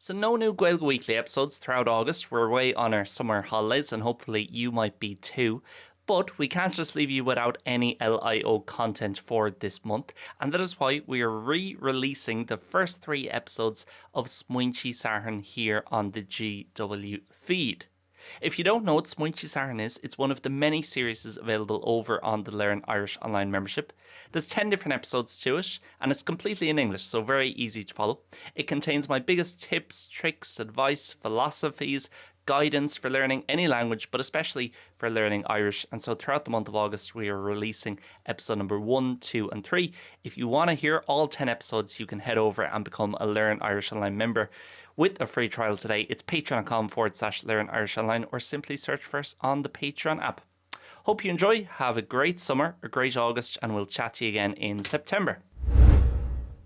So no new Gaeilge Weekly episodes throughout August. We're away on our summer holidays and hopefully you might be too. But we can't just leave you without any LIO content for this month, and that is why we are re-releasing the first 3 episodes of Smaointe Sathairn here on the GW feed. If you don't know what Smaointe Sathairn is, it's one of the many series available over on the Learn Irish online membership. There's 10 different episodes to it, and it's completely in English, so very easy to follow. It contains my biggest tips, tricks, advice, philosophies, guidance for learning any language, but especially for learning Irish. And so throughout the month of August, we are releasing episode number 1, 2, and 3. If you want to hear all 10 episodes, you can head over and become a Learn Irish Online member with a free trial today. It's patreon.com/Learn Irish Online, or simply search for us on the Patreon app. Hope you enjoy, have a great summer, a great August, and we'll chat to you again in September.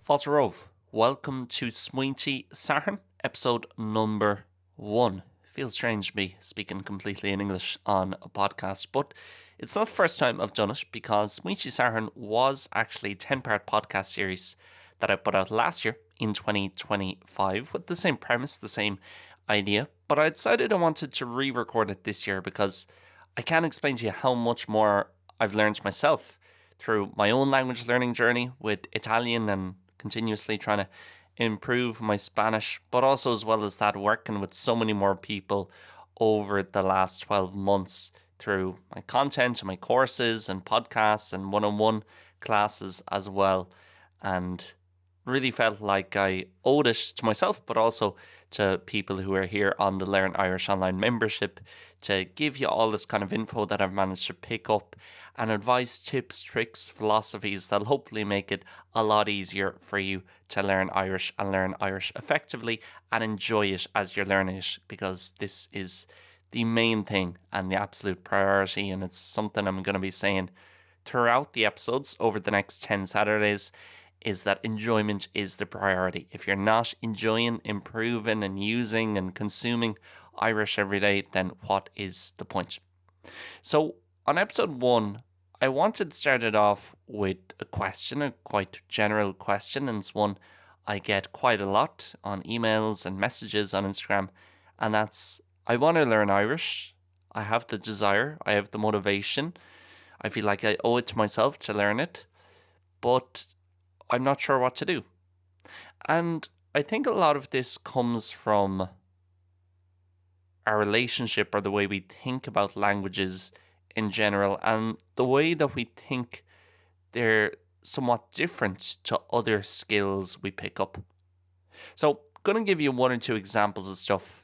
Fáilte Rómh, welcome to Smaointe Sathairn, episode number 1. Feels strange to me speaking completely in English on a podcast, but it's not the first time I've done it, because Smaointe Sathairn was actually a 10-part podcast series that I put out last year in 2025 with the same premise, the same idea, but I decided I wanted to re-record it this year because I can't explain to you how much more I've learned myself through my own language learning journey with Italian and continuously trying to improve my Spanish, but also as well as that working with so many more people over the last 12 months through my content and my courses and podcasts and one-on-one classes as well, and really felt like I owed it to myself, but also to people who are here on the Learn Irish Online membership to give you all this kind of info that I've managed to pick up and advice, tips, tricks, philosophies that'll hopefully make it a lot easier for you to learn Irish and learn Irish effectively and enjoy it as you're learning it, because this is the main thing and the absolute priority, and it's something I'm going to be saying throughout the episodes over the next 10 Saturdays, is that enjoyment is the priority. If you're not enjoying, improving and using and consuming Irish every day, then what is the point? So on episode 1, I wanted to start it off with a question, a quite general question, and it's one I get quite a lot on emails and messages on Instagram, and that's, I want to learn Irish. I have the desire, I have the motivation. I feel like I owe it to myself to learn it, but I'm not sure what to do. And I think a lot of this comes from our relationship or the way we think about languages in general, and the way that we think they're somewhat different to other skills we pick up. So I'm going to give you 1 or 2 examples of stuff,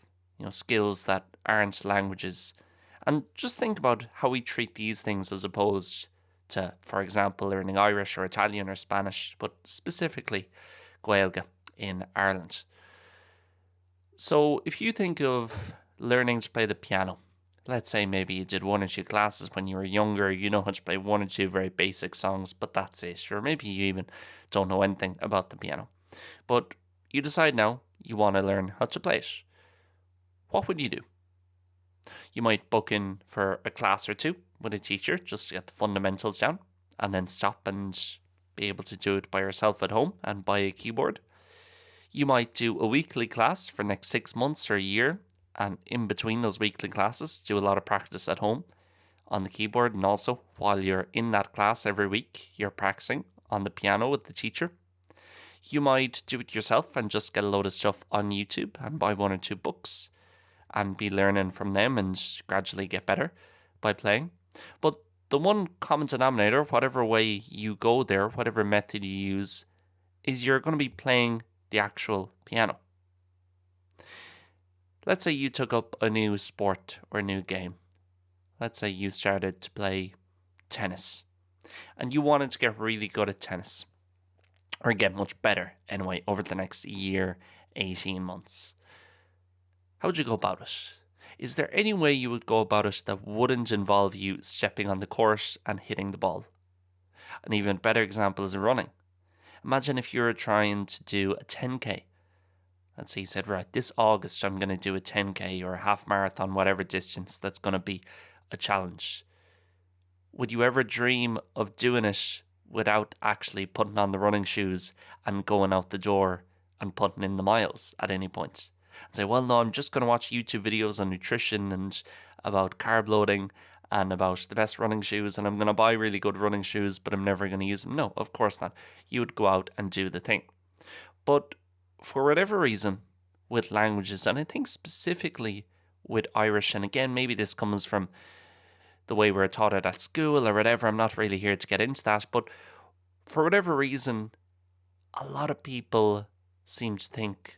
skills that aren't languages, and just think about how we treat these things as opposed to, for example, learning Irish or Italian or Spanish, but specifically Gaeilge in Ireland. So if you think of learning to play the piano, let's say maybe you did 1 or 2 classes when you were younger, you know how to play 1 or 2 very basic songs, but that's it. Or maybe you even don't know anything about the piano, but you decide now you want to learn how to play it. What would you do? You might book in for a class or 2 with a teacher just to get the fundamentals down, and then stop and be able to do it by yourself at home and buy a keyboard. You might do a weekly class for the next 6 months or a year, and in between those weekly classes do a lot of practice at home on the keyboard, and also while you're in that class every week you're practicing on the piano with the teacher. You might do it yourself and just get a load of stuff on YouTube and buy 1 or 2 books and be learning from them and gradually get better by playing. But the one common denominator, whatever way you go there, whatever method you use, is you're going to be playing the actual piano. Let's say you took up a new sport or a new game. Let's say you started to play tennis and you wanted to get really good at tennis, or get much better anyway over the next year, 18 months. How would you go about it? Is there any way you would go about it that wouldn't involve you stepping on the court and hitting the ball? An even better example is running. Imagine if you were trying to do a 10k. Let's say you said, right, this August I'm going to do a 10k or a half marathon, whatever distance that's going to be a challenge. Would you ever dream of doing it without actually putting on the running shoes and going out the door and putting in the miles at any point? and say, well, no, I'm just going to watch YouTube videos on nutrition and about carb loading and about the best running shoes, and I'm going to buy really good running shoes, but I'm never going to use them. No, of course not. You would go out and do the thing. But for whatever reason, with languages, and I think specifically with Irish, and again, maybe this comes from the way we're taught it at school or whatever, I'm not really here to get into that, but for whatever reason, a lot of people seem to think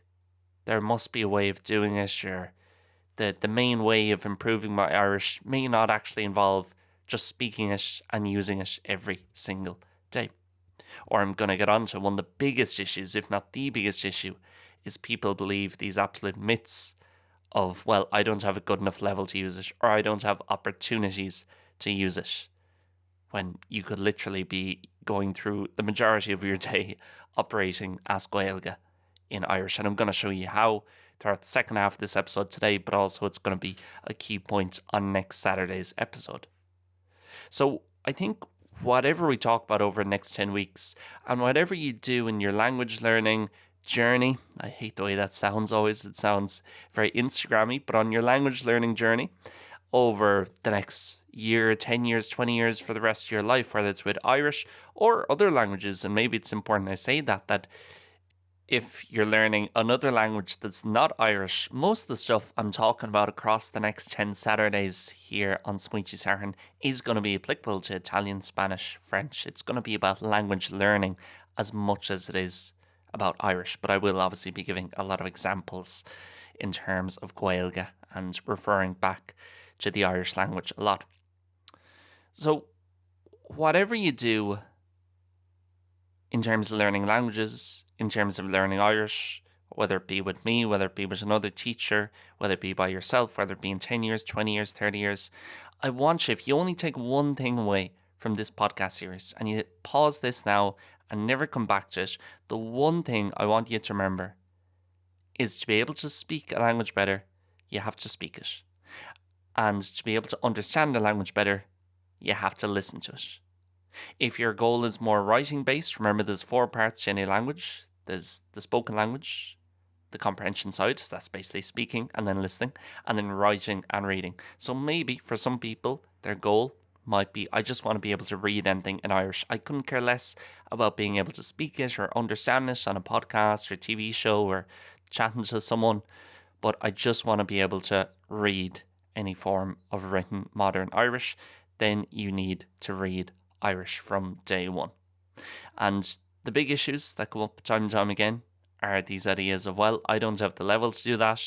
there must be a way of doing it, or the main way of improving my Irish may not actually involve just speaking it and using it every single day. Or I'm going to get on to one of the biggest issues, if not the biggest issue, is people believe these absolute myths of, well, I don't have a good enough level to use it, or I don't have opportunities to use it, when you could literally be going through the majority of your day operating as Gaeilge in Irish. And I'm going to show you how throughout the second half of this episode today, but also it's going to be a key point on next Saturday's episode. So I think whatever we talk about over the next 10 weeks, and whatever you do in your language learning journey, I hate the way that sounds always, it sounds very Instagrammy, but on your language learning journey over the next year, 10 years, 20 years, for the rest of your life, whether it's with Irish or other languages, and maybe it's important I say that if you're learning another language that's not Irish, most of the stuff I'm talking about across the next 10 Saturdays here on Smaointe Sathairn is going to be applicable to Italian, Spanish, French. It's going to be about language learning as much as it is about Irish, but I will obviously be giving a lot of examples in terms of Gaeilge and referring back to the Irish language a lot. So whatever you do in terms of learning languages, in terms of learning Irish, whether it be with me, whether it be with another teacher, whether it be by yourself, whether it be in 10 years, 20 years, 30 years, I want you, if you only take one thing away from this podcast series and you pause this now and never come back to it, the one thing I want you to remember is to be able to speak a language better, you have to speak it. And to be able to understand a language better, you have to listen to it. If your goal is more writing based, remember there's 4 parts to any language. There's the spoken language, the comprehension side, so that's basically speaking and then listening, and then writing and reading. So maybe for some people, their goal might be, I just want to be able to read anything in Irish. I couldn't care less about being able to speak it or understand it on a podcast or TV show or chatting to someone, but I just want to be able to read any form of written modern Irish. Then you need to read Irish from day one. And the big issues that come up time and time again are these ideas of, well, I don't have the level to do that.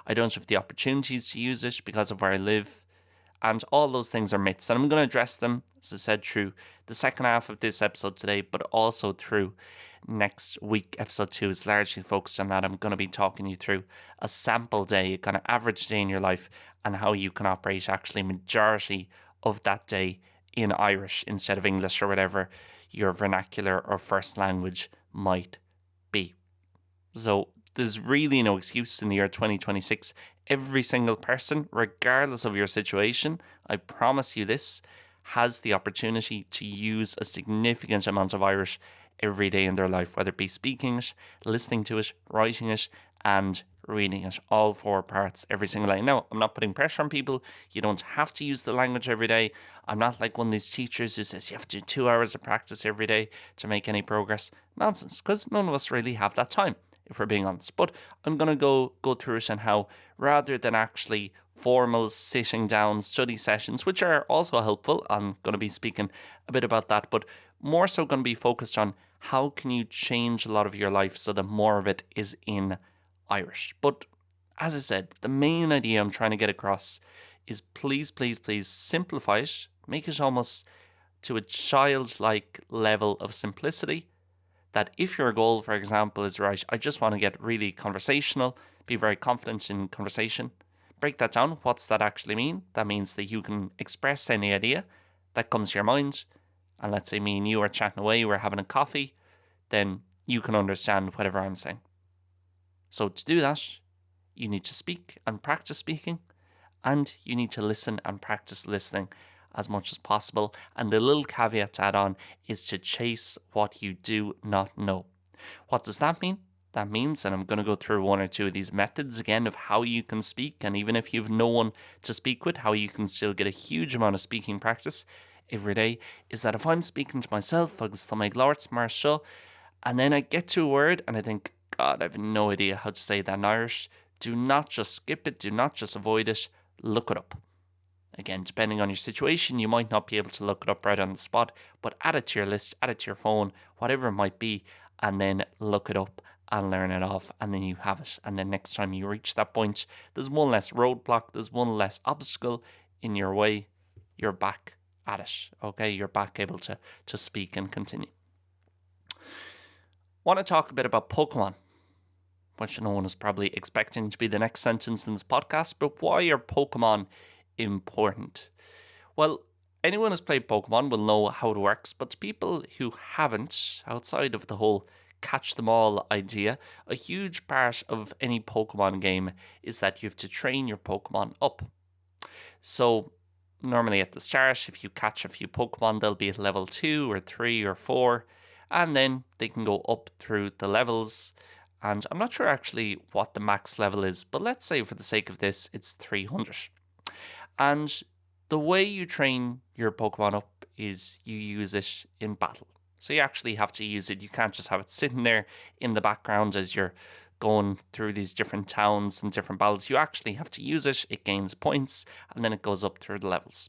I don't have the opportunities to use it because of where I live. And all those things are myths. And I'm going to address them, as I said, through the second half of this episode today, but also through next week. Episode 2 is largely focused on that. I'm going to be talking you through a sample day, a kind of average day in your life, and how you can operate actually majority of that day in Irish instead of English or whatever your vernacular or first language might be. So there's really no excuse in the year 2026. Every single person, regardless of your situation, I promise you this, has the opportunity to use a significant amount of Irish every day in their life, whether it be speaking it, listening to it, writing it, and reading it, all 4 parts every single day. Now, I'm not putting pressure on people. You don't have to use the language every day. I'm not like one of these teachers who says you have to do 2 hours of practice every day to make any progress. Nonsense, because none of us really have that time, if we're being honest. But I'm going to go through it and how, rather than actually formal sitting down study sessions, which are also helpful, I'm going to be speaking a bit about that, but more so going to be focused on how can you change a lot of your life so that more of it is in Irish. But as I said, the main idea I'm trying to get across is please, please, please simplify it. Make it almost to a childlike level of simplicity, that if your goal, for example, is, right, I just want to get really conversational, be very confident in conversation, break that down. What's that actually mean? That means that you can express any idea that comes to your mind. And let's say me and you are chatting away, we're having a coffee, then you can understand whatever I'm saying. So to do that, you need to speak and practice speaking, and you need to listen and practice listening as much as possible. And the little caveat to add on is to chase what you do not know. What does that mean? that means, and I'm going to go through one or two of these methods again of how you can speak, and even if you've no one to speak with, how you can still get a huge amount of speaking practice every day, is that if I'm speaking to myself, agus tá méid labhairt mar seo, and then I get to a word and I think, God, I have no idea how to say that in Irish, do not just skip it, do not just avoid it, look it up. Again, depending on your situation, you might not be able to look it up right on the spot, but add it to your list, add it to your phone, whatever it might be, and then look it up and learn it off, and then you have it. And then next time you reach that point, there's one less roadblock, there's one less obstacle in your way, you're back at it, okay? You're back able to speak and continue. Want to talk a bit about Pokemon, which no one is probably expecting to be the next sentence in this podcast, but why are Pokemon important? Well, anyone who's played Pokemon will know how it works, but to people who haven't, outside of the whole catch them all idea, a huge part of any Pokemon game is that you have to train your Pokemon up. So normally at the start, if you catch a few Pokemon, they'll be at level 2 or 3 or 4, and then they can go up through the levels. And I'm not sure actually what the max level is, but let's say for the sake of this, it's 300. And the way you train your Pokemon up is you use it in battle. So you actually have to use it. You can't just have it sitting there in the background as you're going through these different towns and different battles. You actually have to use it. It gains points and then it goes up through the levels.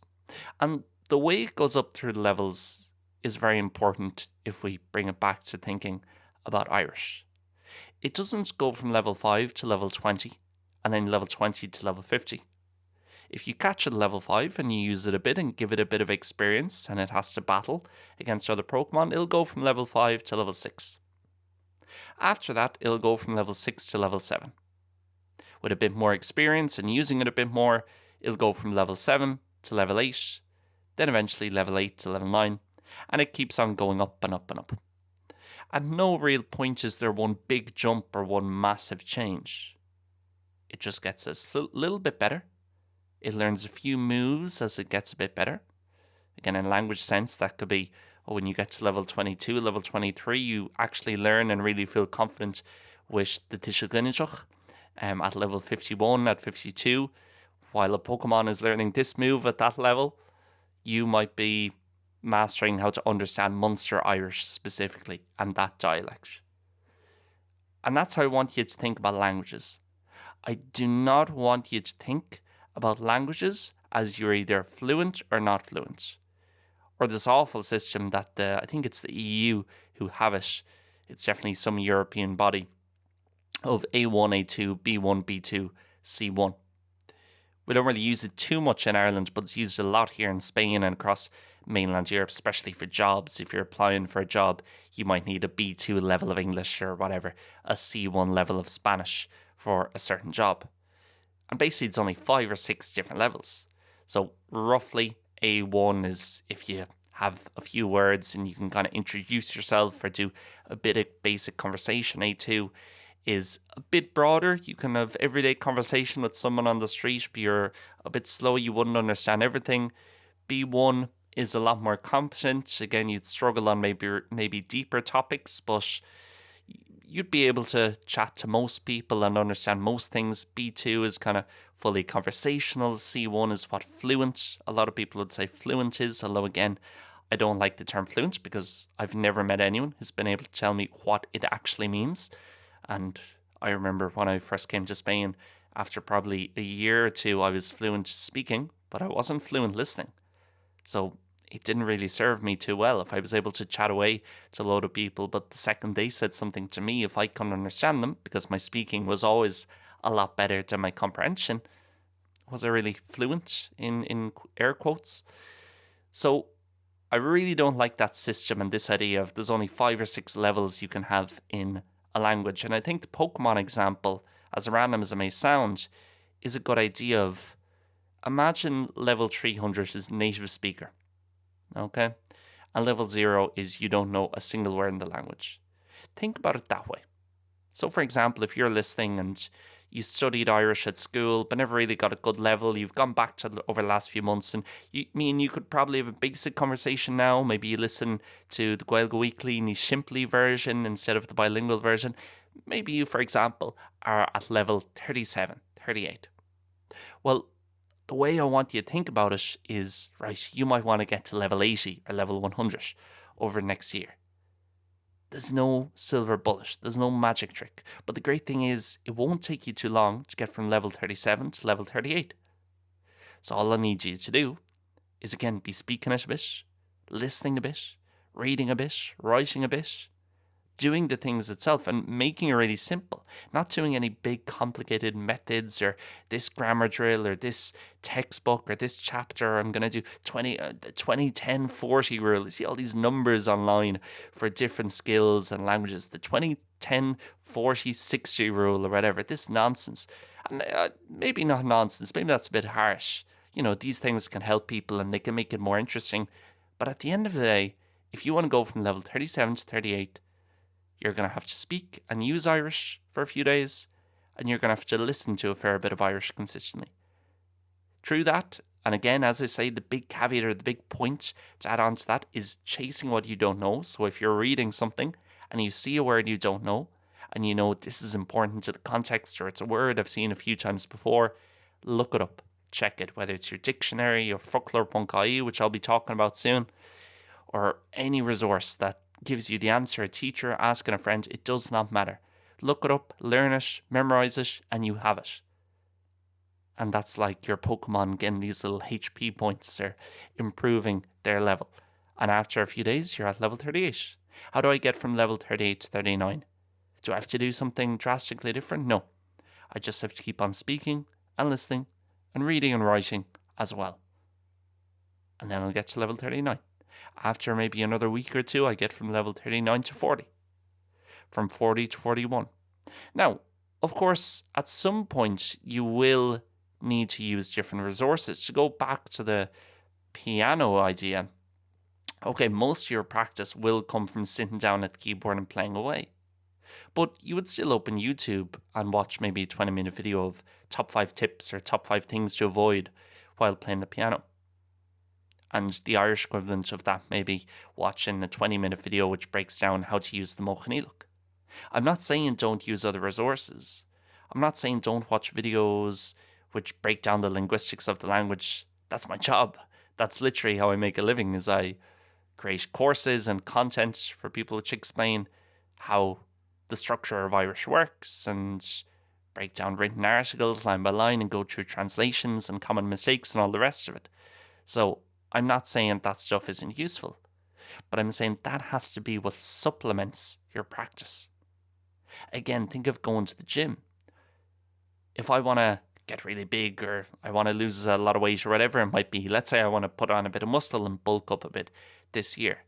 And the way it goes up through the levels is very important if we bring it back to thinking about Irish. It doesn't go from level 5 to level 20 and then level 20 to level 50. If you catch it at level 5 and you use it a bit and give it a bit of experience and it has to battle against other Pokemon, it'll go from level 5 to level 6. After that, it'll go from level 6 to level 7. With a bit more experience and using it a bit more, it'll go from level 7 to level 8, then eventually level 8 to level 9, and it keeps on going up and up and up. At no real point is there one big jump or one massive change. It just gets a little bit better. It learns a few moves as it gets a bit better. Again, in language sense, that could be, when you get to level 22, level 23, you actually learn and really feel confident with the Tishagunijach. At level 51, at 52, while a Pokemon is learning this move at that level, you might be mastering how to understand Munster Irish specifically and that dialect. And that's how I want you to think about languages. I do not want you to think about languages as you're either fluent or not fluent. Or this awful system that I think it's the EU who have it. It's definitely some European body of A1, A2, B1, B2, C1. We don't really use it too much in Ireland, but it's used a lot here in Spain and across mainland Europe, especially for jobs. If you're applying for a job, you might need a B2 level of English or whatever, a C1 level of Spanish for a certain job. And basically it's only 5 or 6 different levels. So roughly A1 is if you have a few words and you can kind of introduce yourself or do a bit of basic conversation. A2 is a bit broader. You can have everyday conversation with someone on the street, but you're a bit slow, you wouldn't understand everything. B1 is a lot more competent. Again, you'd struggle on maybe deeper topics, but you'd be able to chat to most people and understand most things. B2 is kind of fully conversational. C1 is what fluent. A lot of people would say fluent is, although again, I don't like the term fluent because I've never met anyone who's been able to tell me what it actually means. And I remember when I first came to Spain, after probably a year or two, I was fluent speaking, but I wasn't fluent listening. So it didn't really serve me too well if I was able to chat away to a load of people, but the second they said something to me, if I couldn't understand them, because my speaking was always a lot better than my comprehension, was I really fluent in air quotes? So I really don't like that system and this idea of there's only 5 or 6 levels you can have in a language. And I think the Pokemon example, as random as it may sound, is a good idea of, imagine level 300 is native speaker. Okay? And level 0 is you don't know a single word in the language. Think about it that way. So for example, if you're listening and you studied Irish at school but never really got a good level, you've gone back to over the last few months, and you could probably have a basic conversation now. Maybe you listen to the Gaeilge Weekly Ní Shimply version instead of the bilingual version. maybe you, for example, are at level 37, 38. Well, the way I want you to think about it is, right, you might want to get to level 80 or level 100 over next year. There's no silver bullet, there's no magic trick. But the great thing is, it won't take you too long to get from level 37 to level 38. So all I need you to do is, again, be speaking it a bit, listening a bit, reading a bit, writing a bit, doing the things itself and making it really simple. Not doing any big complicated methods or this grammar drill or this textbook or this chapter. I'm going to do 20, 10, 40 rule. You see all these numbers online for different skills and languages. The 20, 10, 40, 60 rule or whatever. This nonsense. And maybe not nonsense. Maybe that's a bit harsh. These things can help people and they can make it more interesting. But at the end of the day, if you want to go from level 37 to 38, you're going to have to speak and use Irish for a few days, and you're going to have to listen to a fair bit of Irish consistently. Through that, and again, as I say, the big caveat or the big point to add on to that is chasing what you don't know. So if you're reading something and you see a word you don't know, and you know this is important to the context or it's a word I've seen a few times before, look it up, check it, whether it's your dictionary or folklore.ie, which I'll be talking about soon, or any resource that gives you the answer, a teacher, asking a friend, it does not matter. Look it up, learn it, memorize it, and you have it. And that's like your Pokemon getting these little HP points, they're improving their level. And after a few days, you're at level 38. How do I get from level 38 to 39? Do I have to do something drastically different? No. I just have to keep on speaking and listening and reading and writing as well. And then I'll get to level 39. After maybe another week or two, I get from level 39 to 40. From 40 to 41. Now, of course, at some point, you will need to use different resources. To go back to the piano idea, okay, most of your practice will come from sitting down at the keyboard and playing away. But you would still open YouTube and watch maybe a 20-minute video of top 5 tips or top 5 things to avoid while playing the piano. And the Irish equivalent of that, maybe watching a 20-minute video which breaks down how to use the Mochaníloch. I'm not saying don't use other resources. I'm not saying don't watch videos which break down the linguistics of the language. That's my job. That's literally how I make a living, is I create courses and content for people which explain how the structure of Irish works and break down written articles line by line and go through translations and common mistakes and all the rest of it. So I'm not saying that stuff isn't useful, but I'm saying that has to be what supplements your practice. Again, think of going to the gym. If I want to get really big or I want to lose a lot of weight or whatever it might be, let's say I want to put on a bit of muscle and bulk up a bit this year.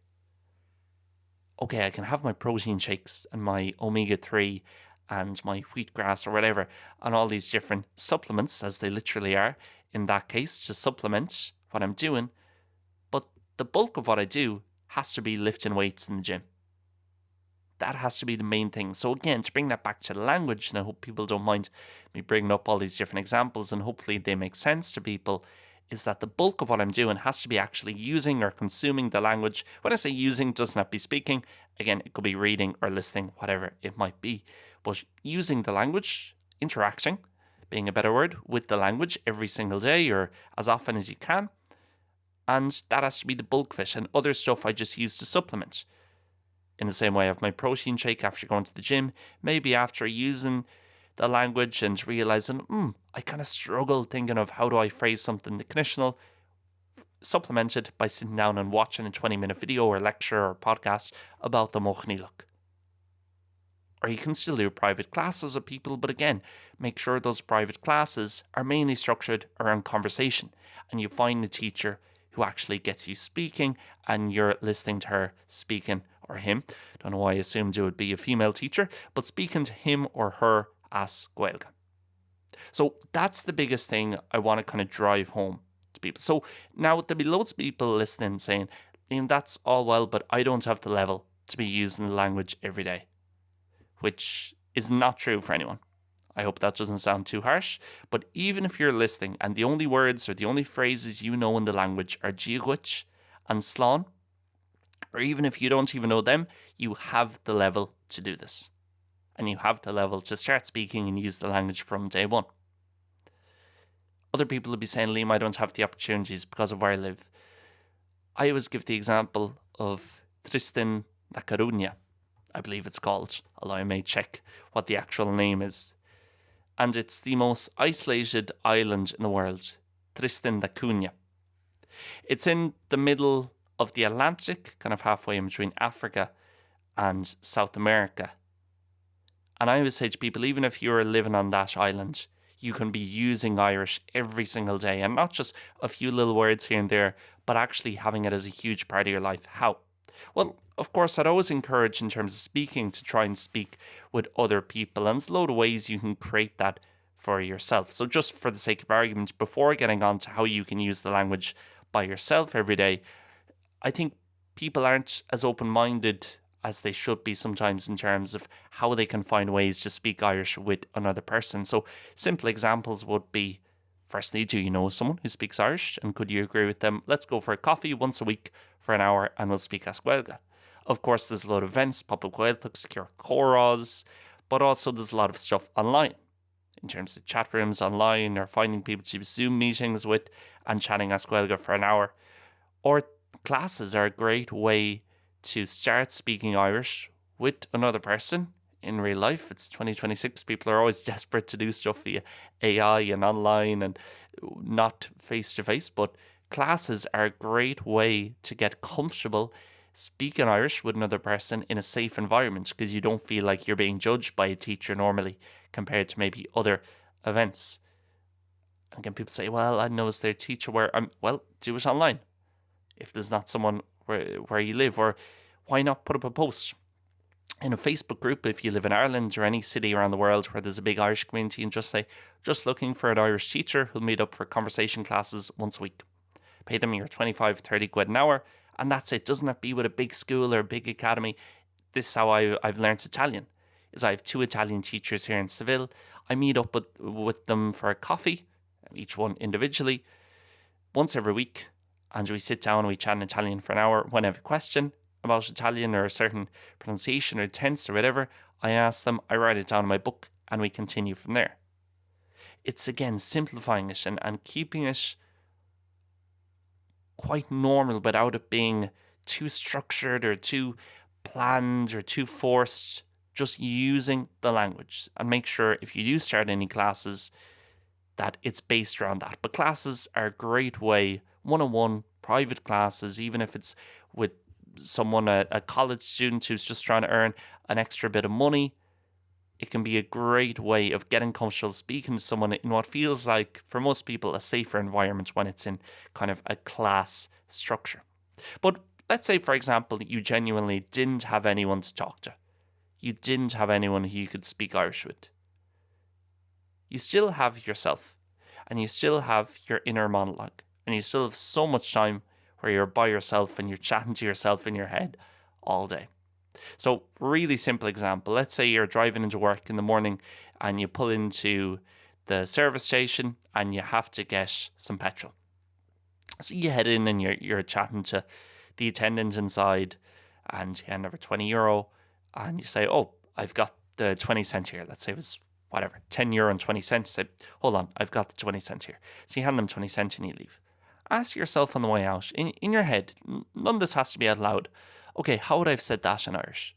Okay, I can have my protein shakes and my omega-3 and my wheatgrass or whatever, and all these different supplements, as they literally are, in that case, to supplement what I'm doing. But the bulk of what I do has to be lifting weights in the gym. That has to be the main thing. So again, to bring that back to the language, and I hope people don't mind me bringing up all these different examples, and hopefully they make sense to people, is that the bulk of what I'm doing has to be actually using or consuming the language. When I say using, it doesn't have to be speaking. Again, it could be reading or listening, whatever it might be. But using the language, interacting, being a better word, with the language every single day or as often as you can. And that has to be the bulk of it. And other stuff I just use to supplement. In the same way I have my protein shake after going to the gym, maybe after using the language and realizing, I kind of struggle thinking of how do I phrase something conditional, supplemented by sitting down and watching a 20-minute video or lecture or podcast about the Mochaníloch. Or you can still do private classes with people, but again, make sure those private classes are mainly structured around conversation and you find a teacher who actually gets you speaking and you're listening to her speaking, or him. Don't know why I assumed it would be a female teacher, but speaking to him or her as Gaeilge. So that's the biggest thing I want to kind of drive home to people. So now there'll be loads of people listening saying, that's all well, but I don't have the level to be using the language every day, which is not true for anyone. I hope that doesn't sound too harsh, but even if you're listening and the only words or the only phrases you know in the language are Gaeilge and Slán, or even if you don't even know them, you have the level to do this. and you have the level to start speaking and use the language from day one. Other people will be saying, Liam, I don't have the opportunities because of where I live. I always give the example of Tristan da Cunha, I believe it's called, although I may check what the actual name is. And it's the most isolated island in the world, Tristan da Cunha. It's in the middle of the Atlantic, kind of halfway in between Africa and South America. And I always say to people, even if you're living on that island, you can be using Irish every single day, and not just a few little words here and there, but actually having it as a huge part of your life. How? Well, of course, I'd always encourage in terms of speaking to try and speak with other people, and there's a load of ways you can create that for yourself. So just for the sake of argument, before getting on to how you can use the language by yourself every day, I think people aren't as open-minded as they should be sometimes in terms of how they can find ways to speak Irish with another person. So simple examples would be, firstly, do you know someone who speaks Irish, and could you agree with them? Let's go for a coffee once a week for an hour and we'll speak as Gaeilge. Of course, there's a lot of events, Pobl Gaeltacht, Cure Choras, but also there's a lot of stuff online in terms of chat rooms online, or finding people to Zoom meetings with and chatting as Gaeilge for an hour. Or classes are a great way to start speaking Irish with another person in real life. It's 2026. People are always desperate to do stuff via AI and online and not face to face, but classes are a great way to get comfortable speaking Irish with another person in a safe environment, because you don't feel like you're being judged by a teacher normally compared to maybe other events. And again, people say, well, I know, is there a teacher where well, do it online. If there's not someone where you live, or why not put up a post in a Facebook group if you live in Ireland or any city around the world where there's a big Irish community, and just say, just looking for an Irish teacher who'll meet up for conversation classes once a week. Pay them your 25, 30 quid an hour, and that's it. Doesn't have to be with a big school or a big academy. This is how I've learned Italian, is I have 2 Italian teachers here in Seville. I meet up with them for a coffee, each one individually, once every week. And we sit down and we chat in Italian for an hour. When I have a question about Italian or a certain pronunciation or tense or whatever, I ask them, I write it down in my book, and we continue from there. It's, again, simplifying it and keeping it quite normal without it being too structured or too planned or too forced. Just using the language, and make sure if you do start any classes that it's based around that. But classes are a great way, one-on-one, private classes, even if it's with someone, a college student who's just trying to earn an extra bit of money. It can be a great way of getting comfortable speaking to someone in what feels like, for most people, a safer environment when it's in kind of a class structure. But let's say, for example, that you genuinely didn't have anyone to talk to. You didn't have anyone who you could speak Irish with. You still have yourself, and you still have your inner monologue, and you still have so much time where you're by yourself and you're chatting to yourself in your head all day. So, really simple example. Let's say you're driving into work in the morning and you pull into the service station and you have to get some petrol. So you head in and you're chatting to the attendant inside, and you hand over €20, and you say, oh, I've got the 20 cent here. Let's say it was whatever, €10 and 20 cents. Say, hold on, I've got the 20 cent here. So you hand them 20 cents and you leave. Ask yourself on the way out, in your head, none of this has to be out loud. Okay, how would I have said that in Irish?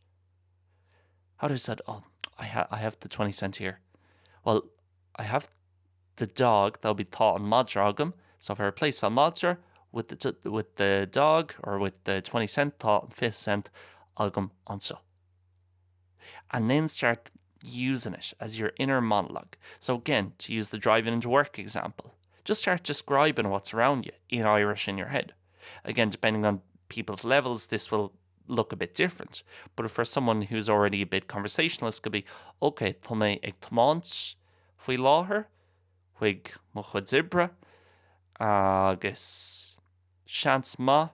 How would I have said, oh, I have the 20 cent here. Well, I have the dog that'll be taught on Madragam. So if I replace a Madra with the dog, or with the 20 cent taught on 5 cent, I'll come on so. And then start using it as your inner monologue. So again, to use the driving into work example, just start describing what's around you in Irish in your head. Again, depending on people's levels, this will look a bit different. But for someone who's already a bit conversationalist, could be, okay, tá mé ag tmáint faoi láthair, chuig mo chud zibra, agus seans ma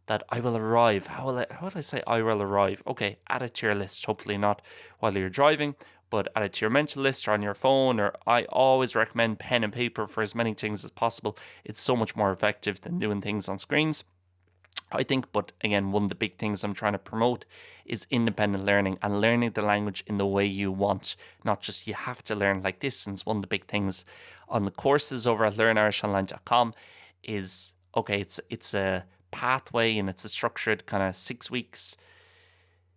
that I will arrive. How would I say I will arrive? Okay, add it to your list. Hopefully not while you're driving, but add it to your mental list or on your phone. Or I always recommend pen and paper for as many things as possible. It's so much more effective than doing things on screens. I think, but again, one of the big things I'm trying to promote is independent learning and learning the language in the way you want, not just you have to learn like this. And it's one of the big things on the courses over at learnirishonline.com is, okay, it's a pathway and it's a structured kind of 6 weeks.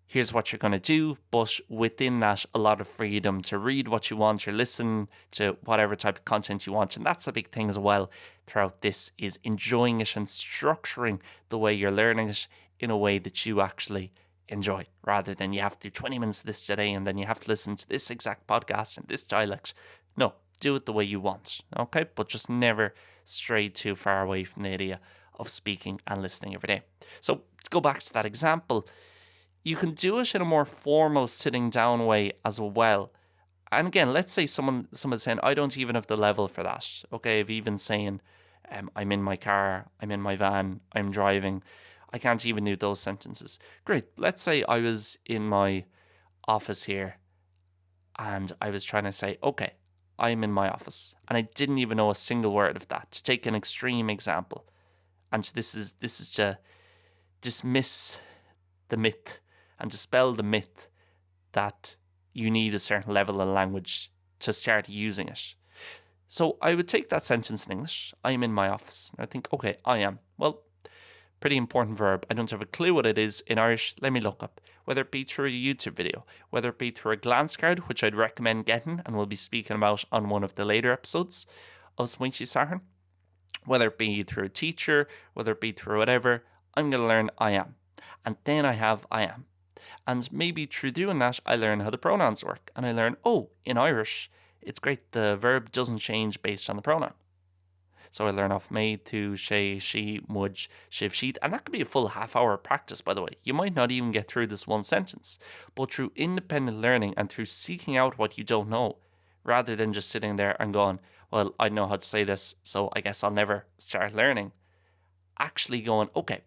Here's what you're going to do, but within that, a lot of freedom to read what you want or listen to whatever type of content you want. And that's a big thing as well throughout this, is enjoying it and structuring the way you're learning it in a way that you actually enjoy, rather than you have to do 20 minutes of this today and then you have to listen to this exact podcast in this dialect. No, do it the way you want, okay? But just never stray too far away from the idea of speaking and listening every day. So to go back to that example, you can do it in a more formal sitting down way as well. And again, let's say someone's saying, I don't even have the level for that. Okay, if even saying, I'm in my car, I'm in my van, I'm driving, I can't even do those sentences. Great, let's say I was in my office here and I was trying to say, okay, I'm in my office, and I didn't even know a single word of that. To take an extreme example, and this is to dismiss the myth and dispel the myth that you need a certain level of language to start using it. So I would take that sentence in English, I'm in my office, and I think, okay, I am. Well, pretty important verb. I don't have a clue what it is in Irish. Let me look up. Whether it be through a YouTube video, whether it be through a glance card, which I'd recommend getting and we'll be speaking about on one of the later episodes of Smaointe Sathairn, whether it be through a teacher, whether it be through whatever, I'm going to learn I am. And then I have I am. And maybe through doing that, I learn how the pronouns work. And I learn, oh, in Irish, it's great. The verb doesn't change based on the pronoun. So I learn off me, tu, she, mudge, shiv, sheet. And that could be a full half-hour practice, by the way. You might not even get through this one sentence. But through independent learning and through seeking out what you don't know, rather than just sitting there and going, well, I know how to say this, so I guess I'll never start learning. Actually going, okay,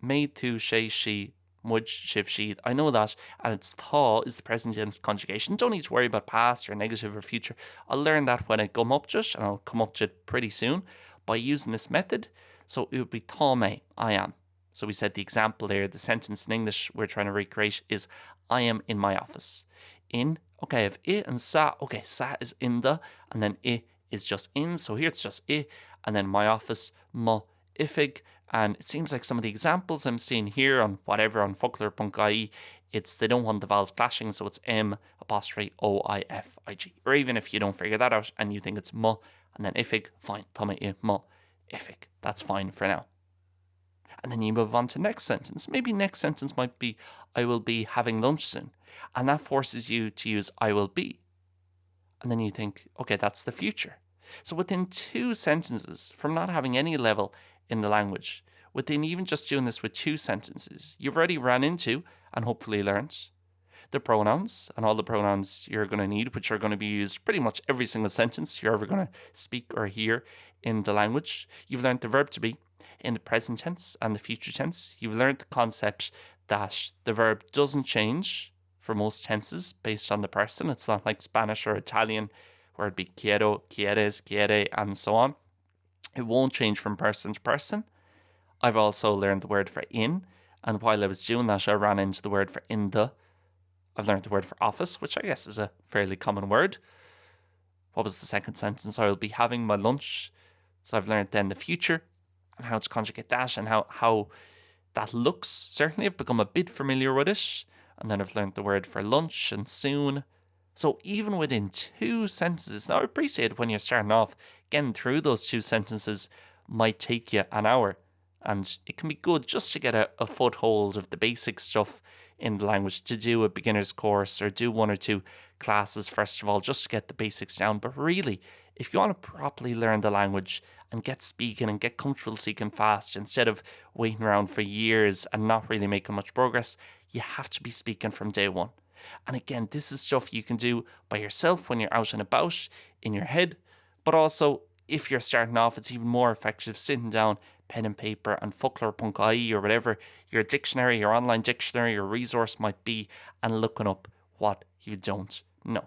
me, tu, she, mudge, shiv, sheet. I know that, and it's tha is the present tense conjugation. Don't need to worry about past or negative or future. I'll learn that when I come up to it, and I'll come up to it pretty soon by using this method. So it would be tha me, I am. So we said the example there, the sentence in English we're trying to recreate is, I am in my office. In, okay, I have I and sa. Okay, sa is in the, and then I is just in. So here it's just I, and then my office, ma, ifig. And it seems like some of the examples I'm seeing here on whatever on folklore.ie, they don't want the vowels clashing, so it's M apostrophe OIFIG. Or even if you don't figure that out and you think it's mu and then ifig, fine, tama I mu ifig. That's fine for now. And then you move on to next sentence. Maybe next sentence might be, I will be having lunch soon. And that forces you to use I will be. And then you think, okay, that's the future. So within 2 sentences, from not having any level in the language, within even just doing this with 2 sentences, you've already ran into and hopefully learned the pronouns and all the pronouns you're going to need, which are going to be used pretty much every single sentence you're ever going to speak or hear in the language. You've learned the verb to be in the present tense and the future tense. You've learned the concept that the verb doesn't change for most tenses based on the person. It's not like Spanish or Italian where it'd be quiero, quieres, quiere, and so on. It won't change from person to person. I've also learned the word for in, and while I was doing that, I ran into the word for in the. I've learned the word for office, which I guess is a fairly common word. What was the second sentence? I will be having my lunch. So I've learned then the future and how to conjugate that and how that looks. Certainly I've become a bit familiar with it. And then I've learned the word for lunch and soon. So even within 2 sentences, now I appreciate when you're starting off, getting through those 2 sentences might take you an hour. And it can be good just to get a foothold of the basic stuff in the language, to do a beginner's course or do 1 or 2 classes first of all, just to get the basics down. But really, if you want to properly learn the language and get speaking and get comfortable speaking fast, instead of waiting around for years and not really making much progress, you have to be speaking from day one. And again, this is stuff you can do by yourself when you're out and about in your head, but also if you're starting off, it's even more effective sitting down, pen and paper, and folklore.ie or whatever your dictionary, your online dictionary, your resource might be, and looking up what you don't know.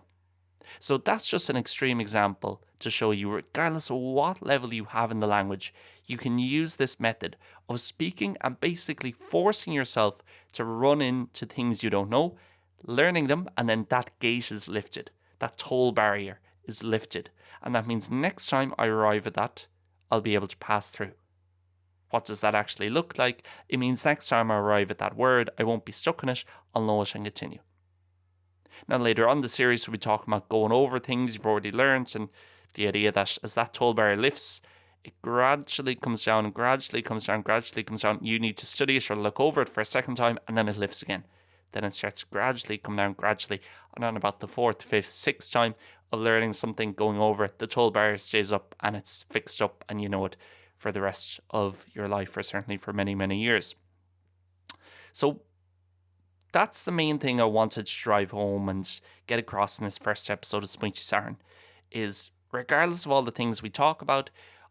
So that's just an extreme example to show you, regardless of what level you have in the language, you can use this method of speaking and basically forcing yourself to run into things you don't know, learning them, and then that gate is lifted. That toll barrier is lifted. And that means next time I arrive at that, I'll be able to pass through. What does that actually look like? It means next time I arrive at that word, I won't be stuck in it, I'll know it and continue. Now later on in the series, we'll be talking about going over things you've already learned, and the idea that as that toll barrier lifts, it gradually comes down and gradually comes down, gradually comes down. You need to study it or look over it for a second time, and then it lifts again. Then it starts to gradually come down, gradually, and on about the 4th, 5th, 6th time of learning something, going over it, the toll barrier stays up and it's fixed up, and you know it for the rest of your life, or certainly for many, many years. So that's the main thing I wanted to drive home and get across in this first episode of Smaointe Sathairn, is regardless of all the things we talk about,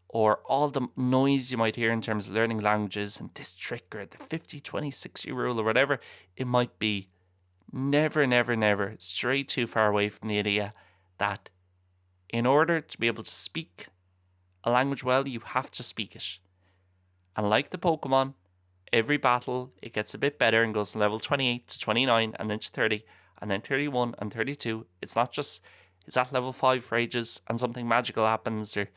or all the noise you might hear in terms of learning languages and this trick or the 50-20-60 rule or whatever it might be, never, never, never stray too far away from the idea that in order to be able to speak a language well, you have to speak it. And like the Pokemon, every battle, it gets a bit better and goes from level 28 to 29 and then to 30 and then 31 and 32. It's not just, it's at level 5 for ages and something magical happens, or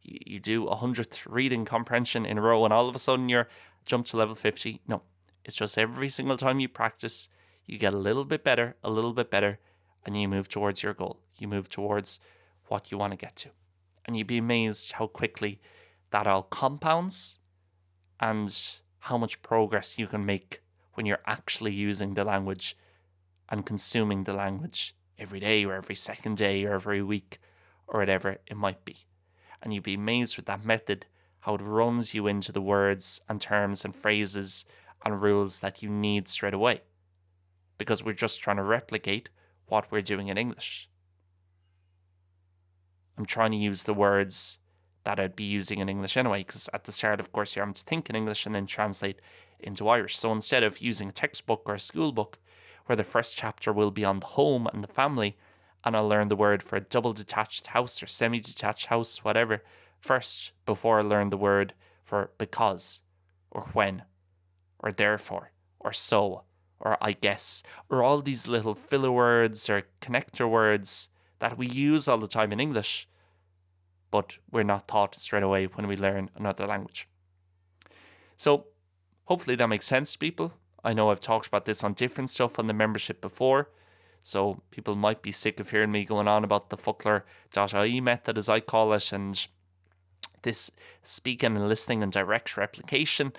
you do 100th reading comprehension in a row and all of a sudden you're jumped to level 50. No, it's just every single time you practice, you get a little bit better, and you move towards your goal. You move towards what you want to get to. And you'd be amazed how quickly that all compounds and how much progress you can make when you're actually using the language and consuming the language every day or every second day or every week or whatever it might be. And you'd be amazed with that method, how it runs you into the words and terms and phrases and rules that you need straight away. Because we're just trying to replicate what we're doing in English. I'm trying to use the words that I'd be using in English anyway, because at the start, of course, you're having to think in English and then translate into Irish. So instead of using a textbook or a school book, where the first chapter will be on the home and the family, and I'll learn the word for a double detached house or semi-detached house, whatever, first, before I learn the word for because, or when, or therefore, or so, or I guess, or all these little filler words or connector words that we use all the time in English, but we're not taught straight away when we learn another language. So hopefully that makes sense to people. I know I've talked about this on different stuff on the membership before, so people might be sick of hearing me going on about the fuckler.ie method, as I call it, and this speaking and listening and direct replication.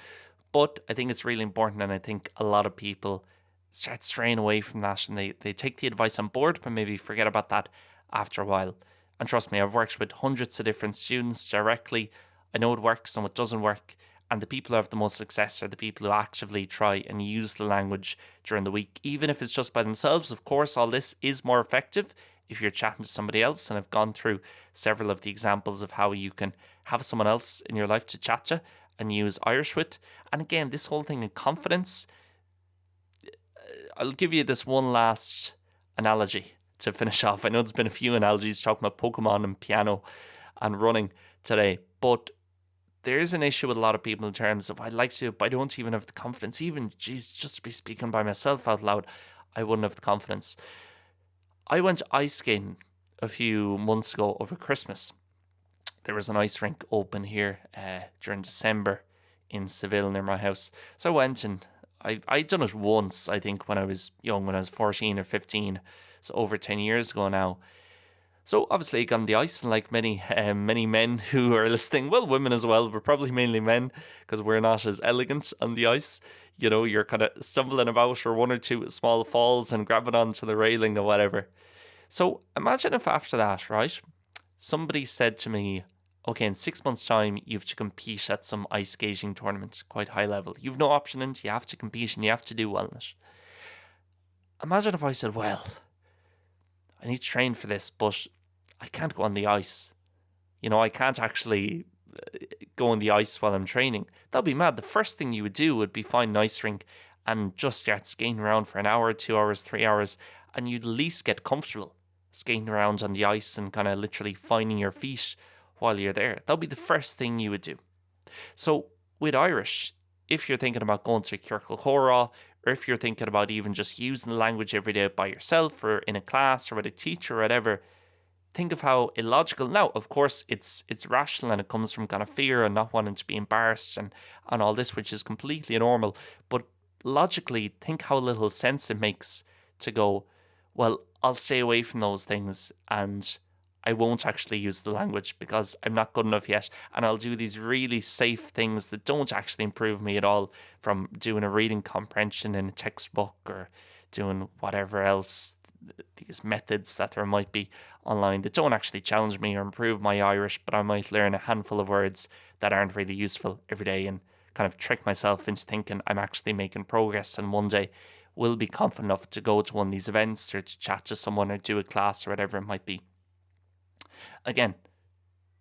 But I think it's really important, and I think a lot of people start straying away from that, and they take the advice on board, but maybe forget about that after a while. And trust me, I've worked with hundreds of different students directly. I know it works and what doesn't work. And the people who have the most success are the people who actively try and use the language during the week, even if it's just by themselves. Of course, all this is more effective if you're chatting to somebody else. And I've gone through several of the examples of how you can have someone else in your life to chat to and use Irish with. And again, this whole thing in confidence, I'll give you this one last analogy to finish off. I know there's been a few analogies talking about Pokemon and piano and running today, but there is an issue with a lot of people in terms of I'd like to, but I don't even have the confidence. Even, just to be speaking by myself out loud, I wouldn't have the confidence. I went ice skating a few months ago over Christmas. There was an ice rink open here during December in Seville near my house. So I went and I'd done it once, I think, when I was young, when I was 14 or 15. So over 10 years ago now. So obviously I got on the ice, and like many men who are listening, well, women as well, but probably mainly men, because we're not as elegant on the ice. You know, you're kind of stumbling about, or one or two small falls and grabbing onto the railing or whatever. So imagine if after that, right, somebody said to me, okay, in 6 months' time, you have to compete at some ice skating tournament, quite high level. You've no option in it, you have to compete and you have to do well in it. Imagine if I said, well, I need to train for this, but I can't go on the ice. You know, I can't actually go on the ice while I'm training. That'd be mad. The first thing you would do would be find an ice rink and just start skating around for an hour, 2 hours, 3 hours, and you'd at least get comfortable. skating around on the ice and kind of literally finding your feet while you're there. That'll be the first thing you would do. So with Irish, if you're thinking about going to Circle Chora, or if you're thinking about even just using the language every day by yourself or in a class or with a teacher or whatever, think of how illogical. Now, of course, it's rational and it comes from kind of fear and not wanting to be embarrassed and all this, which is completely normal. But logically, think how little sense it makes to go, well, I'll stay away from those things and I won't actually use the language because I'm not good enough yet. And I'll do these really safe things that don't actually improve me at all, from doing a reading comprehension in a textbook or doing whatever else, these methods that there might be online that don't actually challenge me or improve my Irish, but I might learn a handful of words that aren't really useful every day and kind of trick myself into thinking I'm actually making progress, and one day will be confident enough to go to one of these events or to chat to someone or do a class or whatever it might be. Again,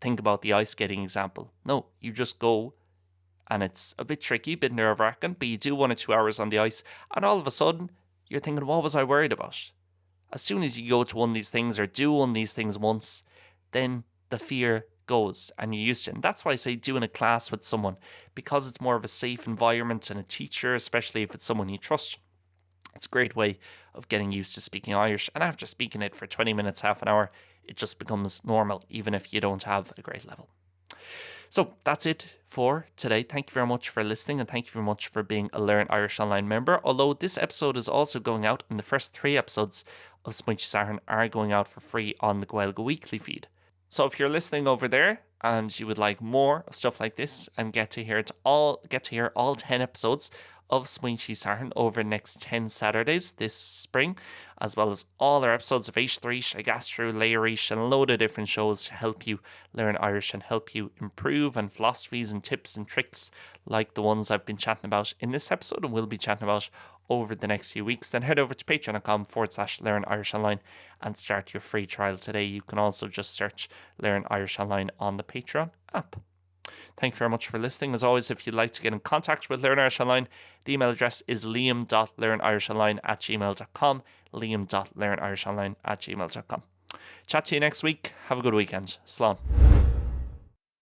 think about the ice skating example. No, you just go, and it's a bit tricky, a bit nerve-wracking, but you do 1 or 2 hours on the ice, and all of a sudden, you're thinking, what was I worried about? As soon as you go to one of these things or do one of these things once, then the fear goes and you're used to it. And that's why I say doing a class with someone, because it's more of a safe environment, and a teacher, especially if it's someone you trust. It's a great way of getting used to speaking Irish. And after speaking it for 20 minutes, half an hour, it just becomes normal, even if you don't have a great level. So that's it for today. Thank you very much for listening, and thank you very much for being a Learn Irish Online member. Although this episode is also going out, and the first 3 episodes of Smaointe Sathairn are going out for free on the Gaeilge Weekly feed. So if you're listening over there and you would like more of stuff like this and get to hear all 10 episodes of Smaointe Sathairn over the next 10 Saturdays this spring, as well as all our episodes of Éistríoch, Agastru, Léirish, and a load of different shows to help you learn Irish and help you improve, and philosophies and tips and tricks like the ones I've been chatting about in this episode and will be chatting about over the next few weeks, then head over to patreon.com/Learn Irish Online and start your free trial today. You can also just search Learn Irish Online on the Patreon app. Thank you very much for listening. As always, if you'd like to get in contact with Learn Irish Online, the email address is liam.learnirishonline@gmail.com, liam.learnirishonline@gmail.com. Chat to you next week. Have a good weekend. Slán.